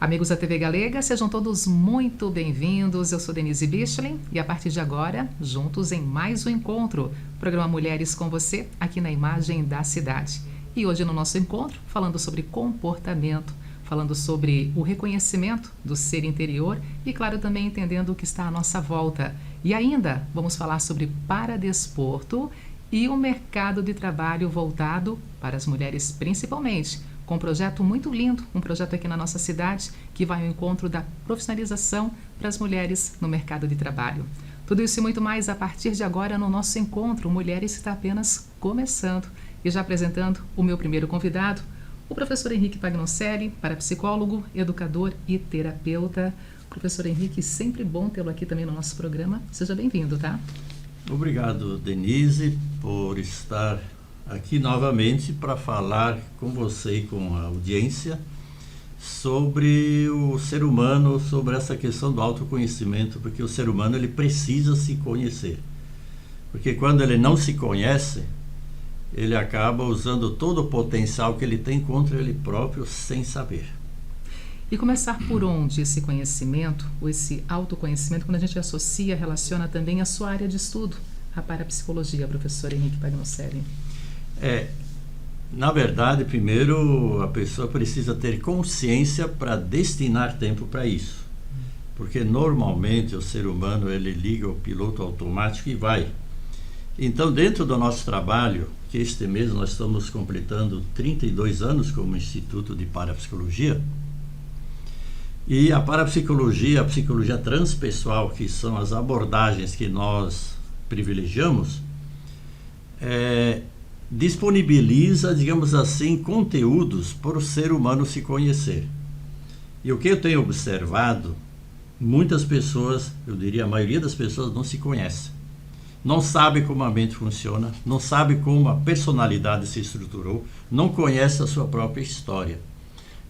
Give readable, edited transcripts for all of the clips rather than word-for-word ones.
Amigos da TV Galega, sejam todos muito bem-vindos. Eu sou Denise Bichlin e a partir de agora, juntos em mais um encontro, programa Mulheres com você, aqui na Imagem da Cidade. E hoje no nosso encontro, falando sobre comportamento, falando sobre o reconhecimento do ser interior e, claro, também entendendo o que está à nossa volta. E ainda vamos falar sobre paradesporto e o mercado de trabalho voltado para as mulheres principalmente, com um projeto muito lindo, um projeto aqui na nossa cidade que vai ao encontro da profissionalização para as mulheres no mercado de trabalho. Tudo isso e muito mais a partir de agora no nosso encontro. Mulheres está apenas começando. E já apresentando o meu primeiro convidado, o professor Henrique Pagnoncelli, parapsicólogo, educador e terapeuta. Professor Henrique, sempre bom tê-lo aqui também no nosso programa. Seja bem-vindo, tá? Obrigado, Denise, por estar aqui novamente para falar com você e com a audiência sobre o ser humano, sobre essa questão do autoconhecimento, porque o ser humano ele precisa se conhecer. Porque quando ele não se conhece, ele acaba usando todo o potencial que ele tem contra ele próprio sem saber. E começar por onde esse conhecimento, ou esse autoconhecimento, quando a gente associa, relaciona também a sua área de estudo, a parapsicologia, professor Henrique Pagnoncelli? Na verdade, primeiro a pessoa precisa ter consciência para destinar tempo para isso. Porque normalmente o ser humano ele liga o piloto automático e vai. Então, dentro do nosso trabalho, que este mês nós estamos completando 32 anos como Instituto de Parapsicologia, e a parapsicologia, a psicologia transpessoal, que são as abordagens que nós privilegiamos, disponibiliza, digamos assim, conteúdos para o ser humano se conhecer. E o que eu tenho observado, muitas pessoas, eu diria a maioria das pessoas não se conhece. Não sabe como a mente funciona, não sabe como a personalidade se estruturou, não conhece a sua própria história.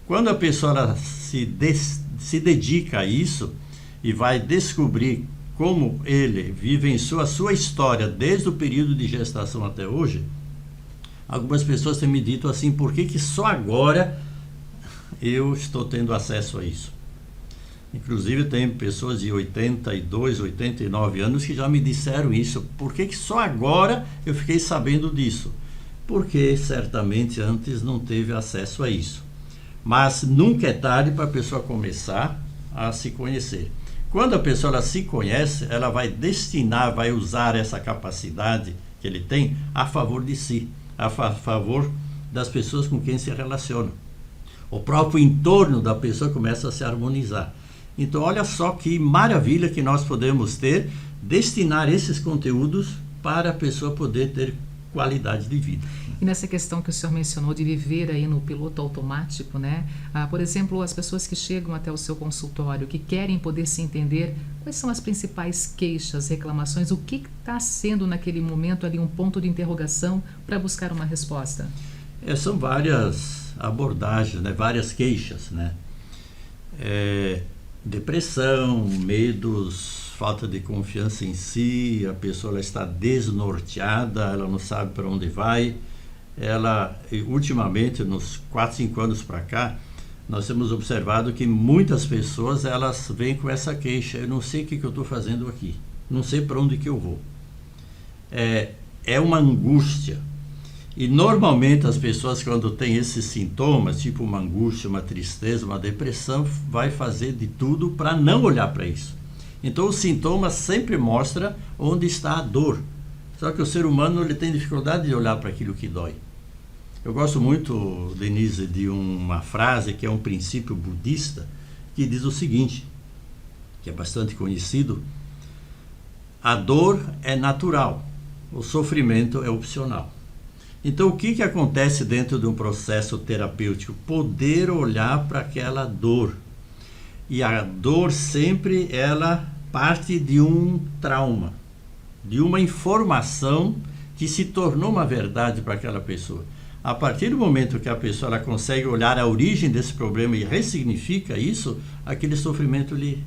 Quando a pessoa se dedica a isso e vai descobrir como ele vivenciou a sua história desde o período de gestação até hoje, algumas pessoas têm me dito assim, por que só agora eu estou tendo acesso a isso? Inclusive tem pessoas de 82, 89 anos que já me disseram isso. Por que só agora eu fiquei sabendo disso? Porque certamente antes não teve acesso a isso. Mas nunca é tarde para a pessoa começar a se conhecer. Quando a pessoa ela se conhece, ela vai destinar, vai usar essa capacidade que ele tem a favor de si, a favor das pessoas com quem se relaciona. O próprio entorno da pessoa começa a se harmonizar. Então, olha só que maravilha que nós podemos ter, destinar esses conteúdos para a pessoa poder ter qualidade de vida. E nessa questão que o senhor mencionou de viver aí no piloto automático, né? Por exemplo, as pessoas que chegam até o seu consultório, que querem poder se entender, quais são as principais queixas, reclamações, o que está sendo naquele momento ali um ponto de interrogação para buscar uma resposta? São várias abordagens, né? Várias queixas, né? Depressão, medos, falta de confiança em si, a pessoa ela está desnorteada, ela não sabe para onde vai. Ela, ultimamente, nos 4, 5 anos para cá, nós temos observado que muitas pessoas elas vêm com essa queixa, eu não sei o que eu estou fazendo aqui, não sei para onde que eu vou. É uma angústia. E normalmente as pessoas quando têm esses sintomas, tipo uma angústia, uma tristeza, uma depressão, vai fazer de tudo para não olhar para isso. Então o sintoma sempre mostra onde está a dor. Só que o ser humano ele tem dificuldade de olhar para aquilo que dói. Eu gosto muito, Denise, de uma frase que é um princípio budista, que diz o seguinte, que é bastante conhecido: a dor é natural, o sofrimento é opcional. Então, o que acontece dentro de um processo terapêutico? Poder olhar para aquela dor. E a dor sempre, ela parte de um trauma, de uma informação que se tornou uma verdade para aquela pessoa. A partir do momento que a pessoa ela consegue olhar a origem desse problema e ressignifica isso, aquele sofrimento ele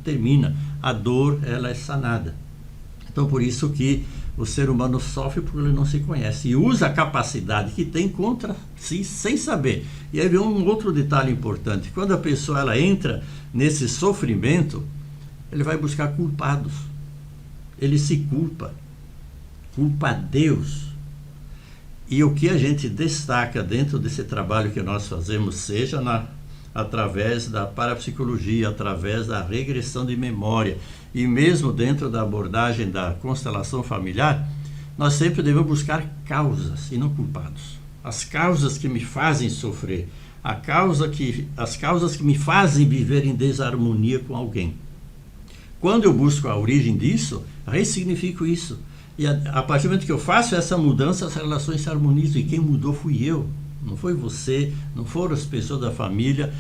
termina. A dor, ela é sanada. Então, por isso que O ser humano sofre porque ele não se conhece e usa a capacidade que tem contra si sem saber. E aí vem um outro detalhe importante. Quando a pessoa ela entra nesse sofrimento, ele vai buscar culpados. Ele se culpa a Deus. E o que a gente destaca dentro desse trabalho que nós fazemos, seja através da parapsicologia, através da regressão de memória e mesmo dentro da abordagem da constelação familiar, nós sempre devemos buscar causas e não culpados. As causas que me fazem sofrer, as causas que me fazem viver em desarmonia com alguém. Quando eu busco a origem disso, ressignifico isso. E a partir do momento que eu faço essa mudança, as relações se harmonizam. E quem mudou fui eu. Não foi você, não foram as pessoas da família,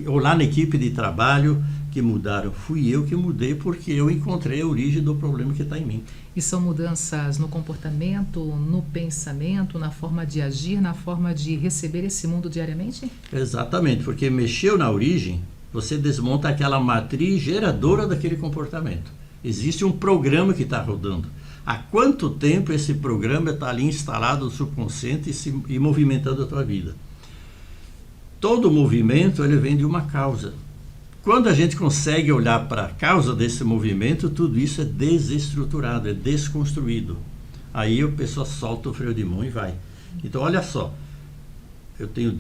ou lá na equipe de trabalho que mudaram. Fui eu que mudei porque eu encontrei a origem do problema que está em mim. E são mudanças no comportamento, no pensamento, na forma de agir, na forma de receber esse mundo diariamente? Exatamente, porque mexeu na origem, você desmonta aquela matriz geradora daquele comportamento. Existe um programa que está rodando. Há quanto tempo esse programa está ali instalado no subconsciente e movimentando a tua vida? Todo movimento ele vem de uma causa. Quando a gente consegue olhar para a causa desse movimento, tudo isso é desestruturado, é desconstruído. Aí a pessoa solta o freio de mão e vai. Então olha só, eu tenho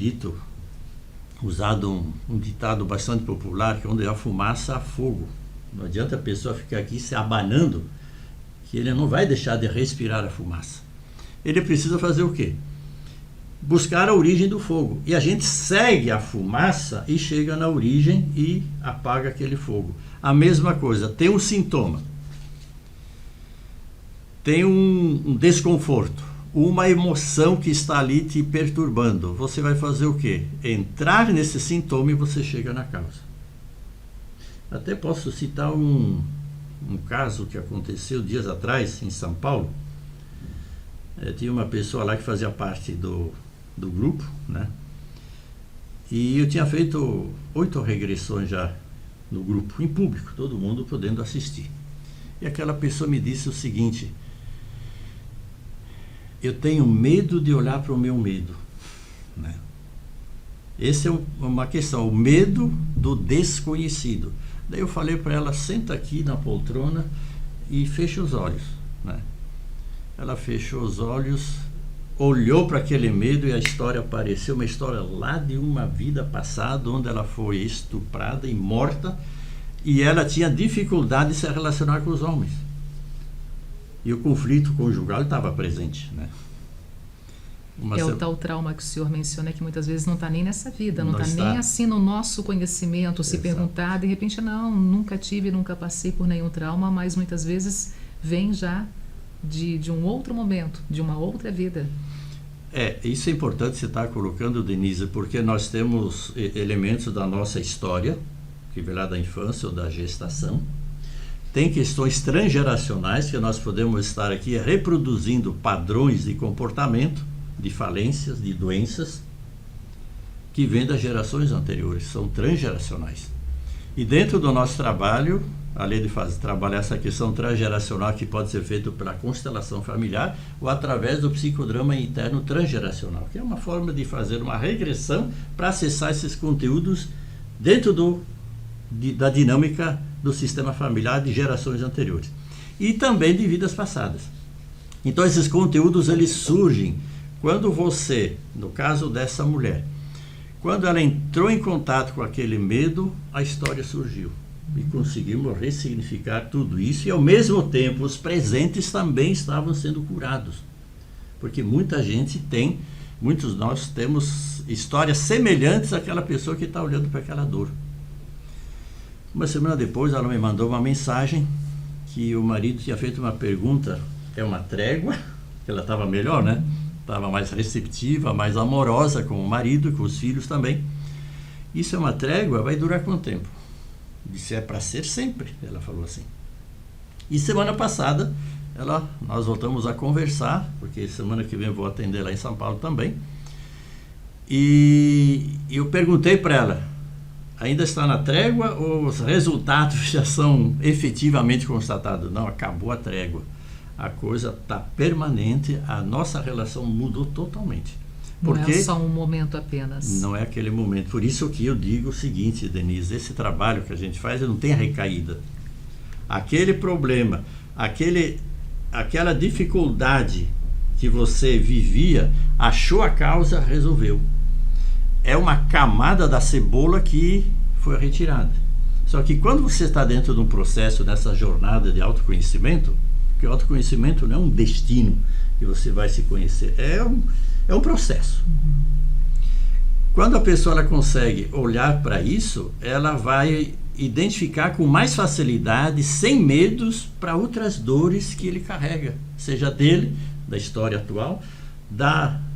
usado um ditado bastante popular, que é onde há fumaça há fogo. Não adianta a pessoa ficar aqui se abanando, que ele não vai deixar de respirar a fumaça. Ele precisa fazer o quê? Buscar a origem do fogo. E a gente segue a fumaça e chega na origem e apaga aquele fogo. A mesma coisa, tem um sintoma, tem um desconforto, uma emoção que está ali te perturbando. Você vai fazer o quê? Entrar nesse sintoma e você chega na causa. Até posso citar um caso que aconteceu dias atrás em São Paulo. Tinha uma pessoa lá que fazia parte do grupo, né? E eu tinha feito 8 regressões já no grupo, em público, todo mundo podendo assistir. E aquela pessoa me disse o seguinte: eu tenho medo de olhar para o meu medo, né? Essa é uma questão, o medo do desconhecido. Daí eu falei para ela: senta aqui na poltrona e fecha os olhos, né? Ela fechou os olhos, olhou para aquele medo e a história apareceu, uma história lá de uma vida passada, onde ela foi estuprada e morta, e ela tinha dificuldade de se relacionar com os homens. E o conflito conjugal estava presente, né? O tal trauma que o senhor menciona, que muitas vezes não está nem nessa vida, não está nem assim no nosso conhecimento. Se perguntar, de repente, não, nunca tive, nunca passei por nenhum trauma, mas muitas vezes vem já de um outro momento, de uma outra vida. Isso é importante você estar colocando, Denise, porque nós temos elementos da nossa história, que vem lá da infância ou da gestação. Tem questões transgeracionais, que nós podemos estar aqui reproduzindo padrões de comportamento, de falências, de doenças, que vêm das gerações anteriores, são transgeracionais. E dentro do nosso trabalho, além de trabalhar essa questão transgeracional, que pode ser feito pela constelação familiar ou através do psicodrama interno transgeracional, que é uma forma de fazer uma regressão para acessar esses conteúdos dentro da dinâmica do sistema familiar de gerações anteriores e também de vidas passadas. Então esses conteúdos eles surgem quando você, no caso dessa mulher, quando ela entrou em contato com aquele medo, a história surgiu. E conseguimos ressignificar tudo isso e, ao mesmo tempo, os presentes também estavam sendo curados. Porque muita gente muitos de nós temos histórias semelhantes àquela pessoa que está olhando para aquela dor. Uma semana depois, ela me mandou uma mensagem que o marido tinha feito uma pergunta, é uma trégua, que ela estava melhor, né? Estava mais receptiva, mais amorosa com o marido e com os filhos também. Isso é uma trégua, vai durar quanto tempo? Disse, é para ser sempre, ela falou assim. E semana passada, nós voltamos a conversar, porque semana que vem eu vou atender lá em São Paulo também. E eu perguntei para ela, ainda está na trégua ou os resultados já são efetivamente constatados? Não, acabou a trégua. a coisa está permanente, a nossa relação mudou totalmente. Porque não é só um momento apenas. Não é aquele momento. Por isso que eu digo o seguinte, Denise, esse trabalho que a gente faz não tem recaída. Aquele problema, aquela dificuldade que você vivia, achou a causa, resolveu. É uma camada da cebola que foi retirada. Só que quando você está dentro de um processo, nessa jornada de autoconhecimento, porque o autoconhecimento não é um destino que você vai se conhecer, é um processo. Quando a pessoa ela consegue olhar para isso, ela vai identificar com mais facilidade, sem medos, para outras dores que ele carrega, seja dele, da história atual,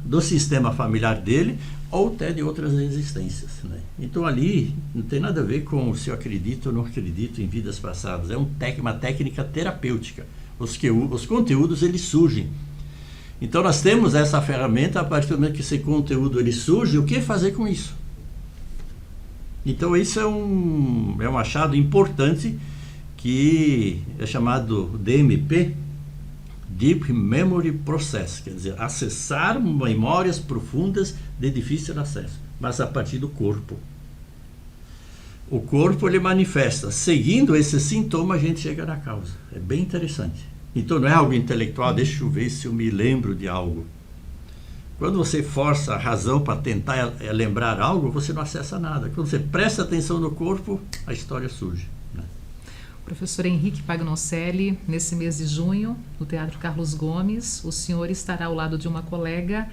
do sistema familiar dele, ou até de outras existências, né? Então ali não tem nada a ver com se eu acredito ou não acredito em vidas passadas, é uma técnica terapêutica. Os conteúdos eles surgem. Então nós temos essa ferramenta, a partir do momento que esse conteúdo ele surge, o que fazer com isso? Então isso é um achado importante que é chamado DMP, Deep Memory Process, quer dizer, acessar memórias profundas de difícil acesso, mas a partir do corpo. O corpo ele manifesta, seguindo esse sintoma a gente chega na causa. É bem interessante. Então não é algo intelectual, deixa eu ver se eu me lembro de algo. Quando você força a razão para tentar lembrar algo, você não acessa nada. Quando você presta atenção no corpo, a história surge. Professor Henrique Pagnoncelli, nesse mês de junho, no Teatro Carlos Gomes, o senhor estará ao lado de uma colega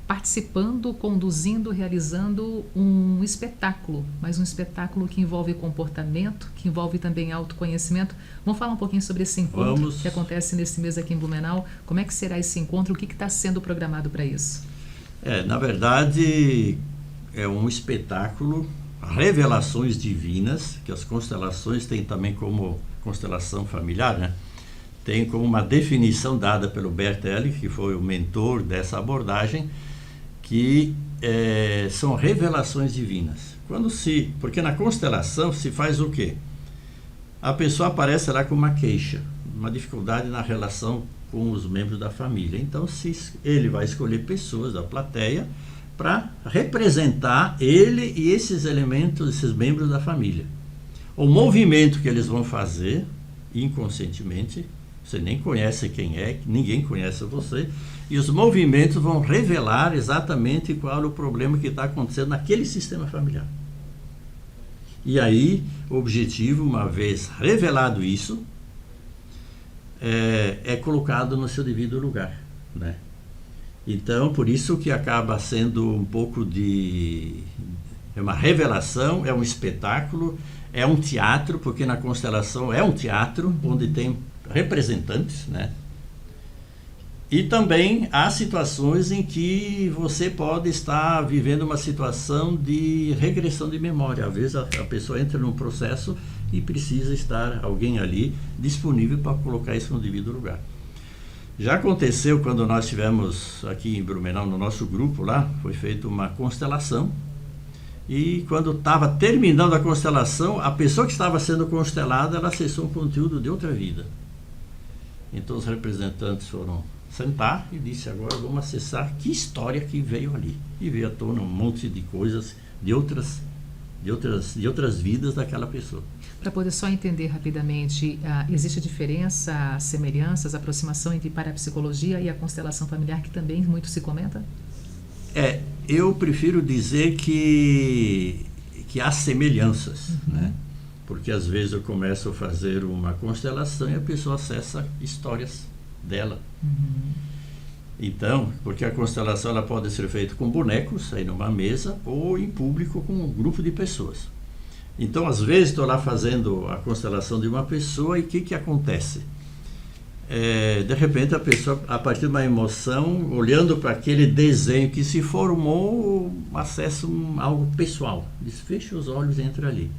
participando, conduzindo, realizando um espetáculo, mas um espetáculo que envolve comportamento, que envolve também autoconhecimento. Vamos falar um pouquinho sobre esse encontro que acontece nesse mês aqui em Blumenau. Como é que será esse encontro? O que está sendo programado para isso? Na verdade, é um espetáculo, revelações divinas, que as constelações têm também como constelação familiar, né? Tem como uma definição dada pelo Bert Hellinger, que foi o mentor dessa abordagem, que são revelações divinas. Porque na constelação se faz o quê? A pessoa aparece lá com uma queixa, uma dificuldade na relação com os membros da família. Então ele vai escolher pessoas da plateia para representar ele e esses elementos, esses membros da família. O movimento que eles vão fazer, inconscientemente, você nem conhece quem é, ninguém conhece você, e os movimentos vão revelar exatamente qual é o problema que está acontecendo naquele sistema familiar. E aí, o objetivo, uma vez revelado isso, é colocado no seu devido lugar, né? Então, por isso que acaba sendo um pouco é uma revelação, é um espetáculo, é um teatro, porque na constelação é um teatro onde tem representantes, né? E também há situações em que você pode estar vivendo uma situação de regressão de memória. Às vezes a pessoa entra num processo e precisa estar alguém ali disponível para colocar isso no devido lugar. Já aconteceu quando nós estivemos aqui em Blumenau, no nosso grupo lá, foi feita uma constelação, e quando estava terminando a constelação, a pessoa que estava sendo constelada, ela acessou um conteúdo de outra vida. Então os representantes foram sentar e disse, agora vamos acessar que história que veio ali. E veio à tona um monte de coisas de outras vidas daquela pessoa. Para poder só entender rapidamente, existe diferença, semelhanças, aproximação entre parapsicologia e a constelação familiar, que também muito se comenta? Eu prefiro dizer que há semelhanças, né? Porque às vezes eu começo a fazer uma constelação e a pessoa acessa histórias dela. Então, porque a constelação ela pode ser feita com bonecos, aí numa mesa, ou em público com um grupo de pessoas. Então, às vezes, estou lá fazendo a constelação de uma pessoa e o que acontece? De repente, a pessoa, a partir de uma emoção, olhando para aquele desenho que se formou, acessa algo pessoal. Diz, fecha os olhos e entra ali.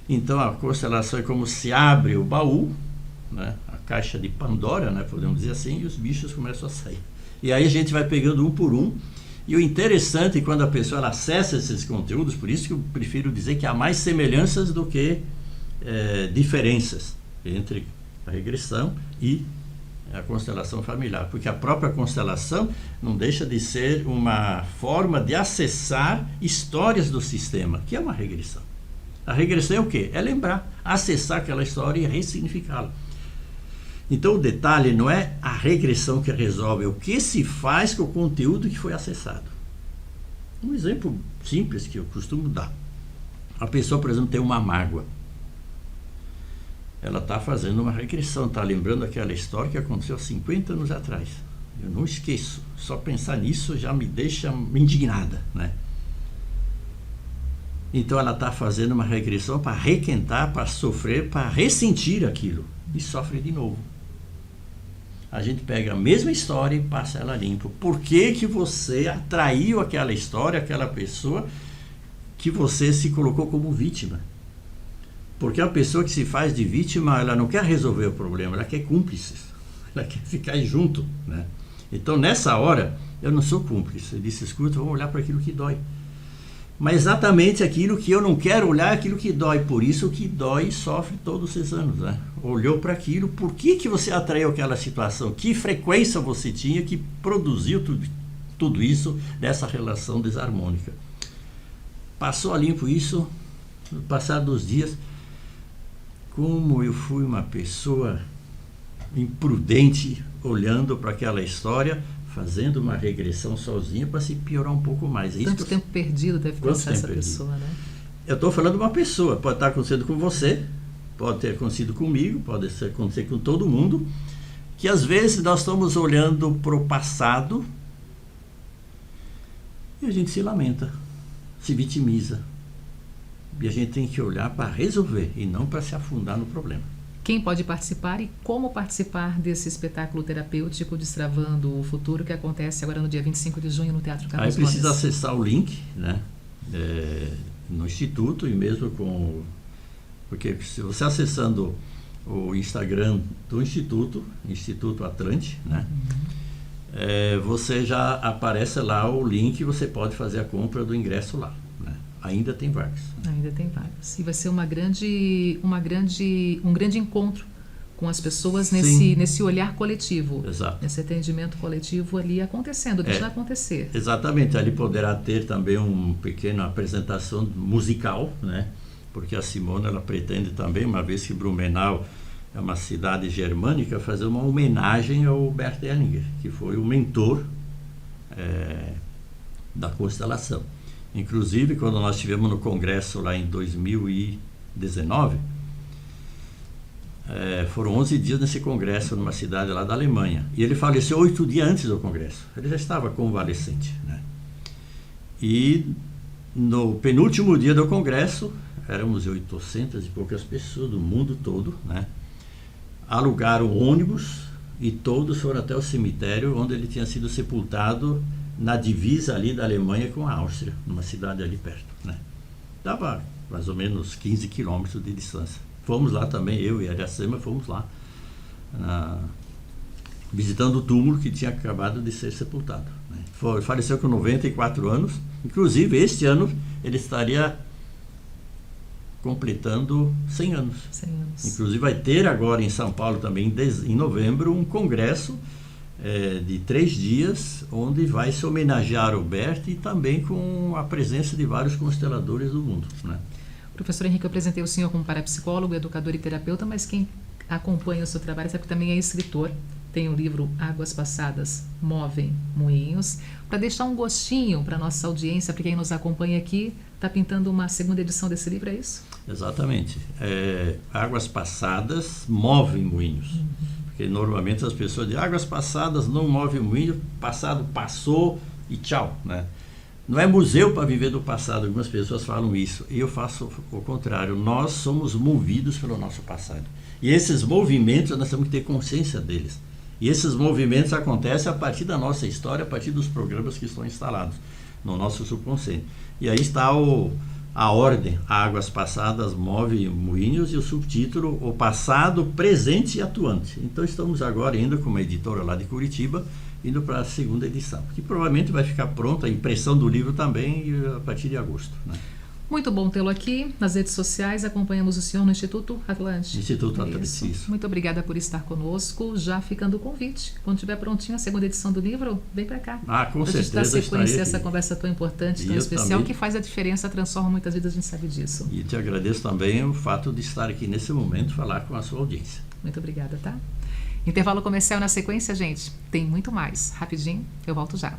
Então, a constelação é como se abre o baú, né? A caixa de Pandora, né? Podemos dizer assim, e os bichos começam a sair. E aí a gente vai pegando um por um. E o interessante é quando a pessoa ela acessa esses conteúdos, por isso que eu prefiro dizer que há mais semelhanças do que diferenças entre a regressão e É a constelação familiar, porque a própria constelação não deixa de ser uma forma de acessar histórias do sistema, que é uma regressão. A regressão é o quê? É lembrar, acessar aquela história e ressignificá-la. Então o detalhe não é a regressão que resolve, é o que se faz com o conteúdo que foi acessado. Um exemplo simples que eu costumo dar. A pessoa, por exemplo, tem uma mágoa. Ela está fazendo uma regressão, está lembrando aquela história que aconteceu há 50 anos atrás. Eu não esqueço, só pensar nisso já me deixa indignada, né? Então ela está fazendo uma regressão para requentar, para sofrer, para ressentir aquilo e sofre de novo. A gente pega a mesma história e passa ela limpo. Por que que você atraiu aquela história, aquela pessoa que você se colocou como vítima? Porque a pessoa que se faz de vítima, ela não quer resolver o problema, ela quer cúmplices, ela quer ficar junto, né? Então nessa hora, eu não sou cúmplice, eu disse, escuta, vamos olhar para aquilo que dói. Mas exatamente aquilo que eu não quero olhar, aquilo que dói, por isso que dói e sofre todos esses anos, né? Olhou para aquilo, por que que você atraiu aquela situação? Que frequência você tinha que produziu tudo isso dessa relação desarmônica? Passou a limpo isso, no passar dos dias, como eu fui uma pessoa imprudente, olhando para aquela história, fazendo uma regressão sozinha para se piorar um pouco mais. Tanto tempo perdido deve pensar essa pessoa, né? Eu estou falando de uma pessoa, pode estar acontecendo com você, pode ter acontecido comigo, pode acontecer com todo mundo, que às vezes nós estamos olhando para o passado e a gente se lamenta, se vitimiza. E a gente tem que olhar para resolver e não para se afundar no problema. Quem pode participar e como participar desse espetáculo terapêutico Destravando o Futuro, que acontece agora no dia 25 de junho no Teatro Carlos Aí precisa Gomes? acessar o link, né, no Instituto e mesmo com... Porque se você acessando o Instagram do Instituto, Instituto Atlante, né, você já aparece lá o link e você pode fazer a compra do ingresso lá. Ainda tem vagas. Ainda tem vagas. E vai ser um grande encontro com as pessoas nesse olhar coletivo. Exato. Nesse atendimento coletivo ali acontecendo, deixando acontecer. Exatamente. Ali poderá ter também uma pequena apresentação musical, né? Porque a Simona, ela pretende também, uma vez que Blumenau é uma cidade germânica, fazer uma homenagem ao Bert Hellinger, que foi o mentor da constelação. Inclusive, quando nós estivemos no congresso lá em 2019, foram 11 dias nesse congresso numa cidade lá da Alemanha. E ele faleceu 8 dias antes do congresso. Ele já estava convalescente, né? E no penúltimo dia do congresso, éramos 800 e poucas pessoas do mundo todo, né? Alugaram ônibus e todos foram até o cemitério onde ele tinha sido sepultado, na divisa ali da Alemanha com a Áustria, numa cidade ali perto, né? Dava mais ou menos 15 quilômetros de distância. Fomos lá também, eu e a Aracema fomos lá, visitando o túmulo que tinha acabado de ser sepultado, né? Faleceu com 94 anos, inclusive este ano ele estaria completando 100 anos. 100 anos. Inclusive vai ter agora em São Paulo também, em novembro, um congresso de 3 dias, onde vai se homenagear o Bert e também com a presença de vários consteladores do mundo, né? Professor Henrique, eu apresentei o senhor como parapsicólogo, educador e terapeuta, mas quem acompanha o seu trabalho sabe que também é escritor. Tem o livro Águas Passadas Movem Moinhos. Para deixar um gostinho para a nossa audiência, para quem nos acompanha aqui, está pintando uma segunda edição desse livro, é isso? Exatamente. Águas Passadas Movem Moinhos. Porque normalmente as pessoas dizem, águas passadas não movem moinho, passado passou e tchau, né? Não é museu para viver do passado, algumas pessoas falam isso, e eu faço o contrário. Nós somos movidos pelo nosso passado, e esses movimentos nós temos que ter consciência deles, e esses movimentos acontecem a partir da nossa história, a partir dos programas que estão instalados no nosso subconsciente. E aí está a ordem, Águas Passadas Move Moinhos, e o subtítulo, O Passado, Presente e Atuante. Então estamos agora indo com uma editora lá de Curitiba, indo para a segunda edição, que provavelmente vai ficar pronta a impressão do livro também a partir de agosto, né? Muito bom tê-lo aqui nas redes sociais. Acompanhamos o senhor no Instituto Atlântico. Instituto Atlântico, isso. Muito obrigada por estar conosco. Já ficando o convite. Quando estiver prontinho a segunda edição do livro, vem para cá. Com certeza. Para a gente dar sequência a essa conversa tão importante, tão especial, também, que faz a diferença, transforma muitas vidas, a gente sabe disso. E te agradeço também o fato de estar aqui nesse momento, falar com a sua audiência. Muito obrigada, tá? Intervalo comercial na sequência, gente. Tem muito mais. Rapidinho, eu volto já.